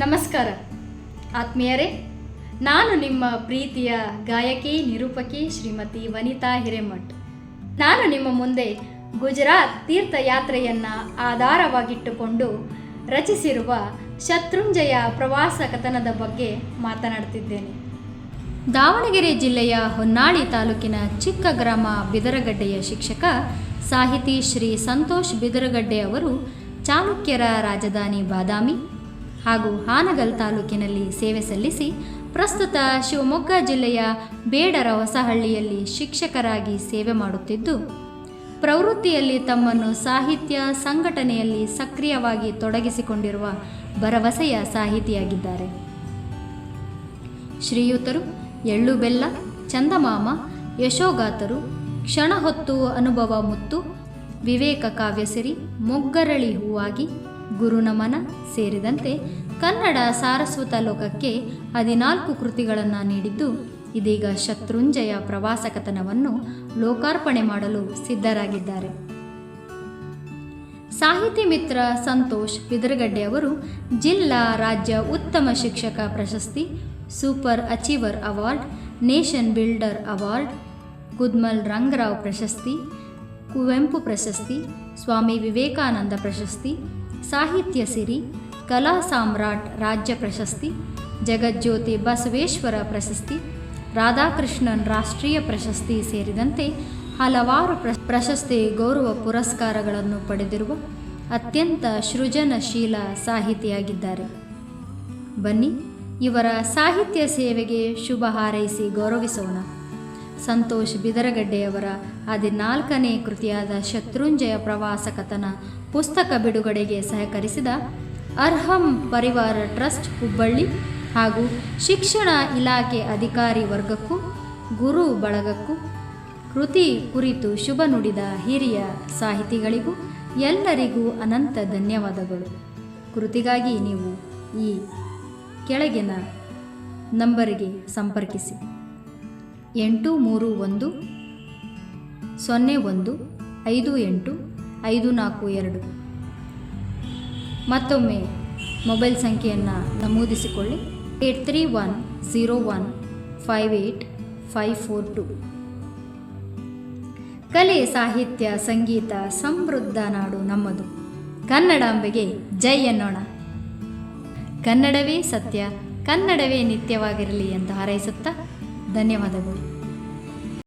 ನಮಸ್ಕಾರ ಆತ್ಮೀಯರೇ, ನಾನು ನಿಮ್ಮ ಪ್ರೀತಿಯ ಗಾಯಕಿ ನಿರೂಪಕಿ ಶ್ರೀಮತಿ ವನಿತಾ ಹಿರೇಮಠ್. ನಾನು ನಿಮ್ಮ ಮುಂದೆ ಗುಜರಾತ್ ತೀರ್ಥಯಾತ್ರೆಯನ್ನು ಆಧಾರವಾಗಿಟ್ಟುಕೊಂಡು ರಚಿಸಿರುವ ಶತ್ರುಂಜಯ ಪ್ರವಾಸ ಕಥನದ ಬಗ್ಗೆ ಮಾತನಾಡುತ್ತಿದ್ದೇನೆ. ದಾವಣಗೆರೆ ಜಿಲ್ಲೆಯ ಹೊನ್ನಾಳಿ ತಾಲೂಕಿನ ಚಿಕ್ಕ ಗ್ರಾಮ ಬಿದರಗಡ್ಡೆಯ ಶಿಕ್ಷಕ ಸಾಹಿತಿ ಶ್ರೀ ಸಂತೋಷ್ ಬಿದರಗಡ್ಡೆ ಅವರು ಚಾಲುಕ್ಯರ ರಾಜಧಾನಿ ಬಾದಾಮಿ ಹಾಗೂ ಹಾನಗಲ್ ತಾಲೂಕಿನಲ್ಲಿ ಸೇವೆ ಸಲ್ಲಿಸಿ ಪ್ರಸ್ತುತ ಶಿವಮೊಗ್ಗ ಜಿಲ್ಲೆಯ ಬೇಡರ ಹೊಸಹಳ್ಳಿಯಲ್ಲಿ ಶಿಕ್ಷಕರಾಗಿ ಸೇವೆ ಮಾಡುತ್ತಿದ್ದು, ಪ್ರವೃತ್ತಿಯಲ್ಲಿ ತಮ್ಮನ್ನು ಸಾಹಿತ್ಯ ಸಂಘಟನೆಯಲ್ಲಿ ಸಕ್ರಿಯವಾಗಿ ತೊಡಗಿಸಿಕೊಂಡಿರುವ ಭರವಸೆಯ ಸಾಹಿತಿಯಾಗಿದ್ದಾರೆ. ಶ್ರೀಯುತರು ಎಳ್ಳು ಬೆಲ್ಲ, ಚಂದಮಾಮ, ಯಶೋಗಾತರು, ಕ್ಷಣ ಹೊತ್ತು ಅನುಭವ ಮುತ್ತು, ವಿವೇಕ ಕಾವ್ಯಸಿರಿ, ಮೊಗ್ಗರಳಿ ಹೂವಾಗಿ, ಗುರುನಮನ ಸೇರಿದಂತೆ ಕನ್ನಡ ಸಾರಸ್ವತ ಲೋಕಕ್ಕೆ 14 ಕೃತಿಗಳನ್ನು ನೀಡಿದ್ದು, ಇದೀಗ ಶತ್ರುಂಜಯ ಪ್ರವಾಸ ಕಥನವನ್ನು ಲೋಕಾರ್ಪಣೆ ಮಾಡಲು ಸಿದ್ಧರಾಗಿದ್ದಾರೆ. ಸಾಹಿತಿ ಮಿತ್ರ ಸಂತೋಷ್ ಬಿದರಗಡ್ಡೆ ಅವರು ಜಿಲ್ಲಾ ರಾಜ್ಯ ಉತ್ತಮ ಶಿಕ್ಷಕ ಪ್ರಶಸ್ತಿ, super achiever award, nation builder award, Gudmal Rangarao ಪ್ರಶಸ್ತಿ, ಕುವೆಂಪು ಪ್ರಶಸ್ತಿ, ಸ್ವಾಮಿ ವಿವೇಕಾನಂದ ಪ್ರಶಸ್ತಿ, ಸಾಹಿತ್ಯ ಸಿರಿ, ಕಲಾ ಸಾಮ್ರಾಟ್ ರಾಜ್ಯ ಪ್ರಶಸ್ತಿ, ಜಗಜ್ಯೋತಿ ಬಸವೇಶ್ವರ ಪ್ರಶಸ್ತಿ, ರಾಧಾಕೃಷ್ಣನ್ ರಾಷ್ಟ್ರೀಯ ಪ್ರಶಸ್ತಿ ಸೇರಿದಂತೆ ಹಲವಾರು ಪ್ರಶಸ್ತಿ ಗೌರವ ಪುರಸ್ಕಾರಗಳನ್ನು ಪಡೆದಿರುವ ಅತ್ಯಂತ ಸೃಜನಶೀಲ ಸಾಹಿತಿಯಾಗಿದ್ದಾರೆ. ಬನ್ನಿ, ಇವರ ಸಾಹಿತ್ಯ ಸೇವೆಗೆ ಶುಭ ಹಾರೈಸಿ ಗೌರವಿಸೋಣ. ಸಂತೋಷ್ ಬಿದರಗಡ್ಡೆಯವರ 14ನೇ ಕೃತಿಯಾದ ಶತ್ರುಂಜಯ ಪ್ರವಾಸ ಕಥನ ಪುಸ್ತಕ ಬಿಡುಗಡೆಗೆ ಸಹಕರಿಸಿದ ಅರ್ಹಂ ಪರಿವಾರ ಟ್ರಸ್ಟ್ ಹುಬ್ಬಳ್ಳಿ ಹಾಗೂ ಶಿಕ್ಷಣ ಇಲಾಖೆ ಅಧಿಕಾರಿ ವರ್ಗಕ್ಕೂ ಗುರು ಬಳಗಕ್ಕೂ ಕೃತಿ ಕುರಿತು ಶುಭ ನುಡಿದ ಹಿರಿಯ ಸಾಹಿತಿಗಳಿಗೂ ಎಲ್ಲರಿಗೂ ಅನಂತ ಧನ್ಯವಾದಗಳು. ಕೃತಿಗಾಗಿ ನೀವು ಈ ಕೆಳಗಿನ ನಂಬರಿಗೆ ಸಂಪರ್ಕಿಸಿ: 831 01 58 542. ಮತ್ತೊಮ್ಮೆ ಮೊಬೈಲ್ ಸಂಖ್ಯೆಯನ್ನು ನಮೂದಿಸಿಕೊಳ್ಳಿ: 8310158542. ಕಲೆ, ಸಾಹಿತ್ಯ, ಸಂಗೀತ ಸಮೃದ್ಧ ನಾಡು ನಮ್ಮದು. ಕನ್ನಡಾಂಬೆಗೆ ಜೈ ಎನ್ನೋಣ. ಕನ್ನಡವೇ ಸತ್ಯ, ಕನ್ನಡವೇ ನಿತ್ಯವಾಗಿರಲಿ ಎಂದು ಹಾರೈಸುತ್ತಾ ಧನ್ಯವಾದಗಳು.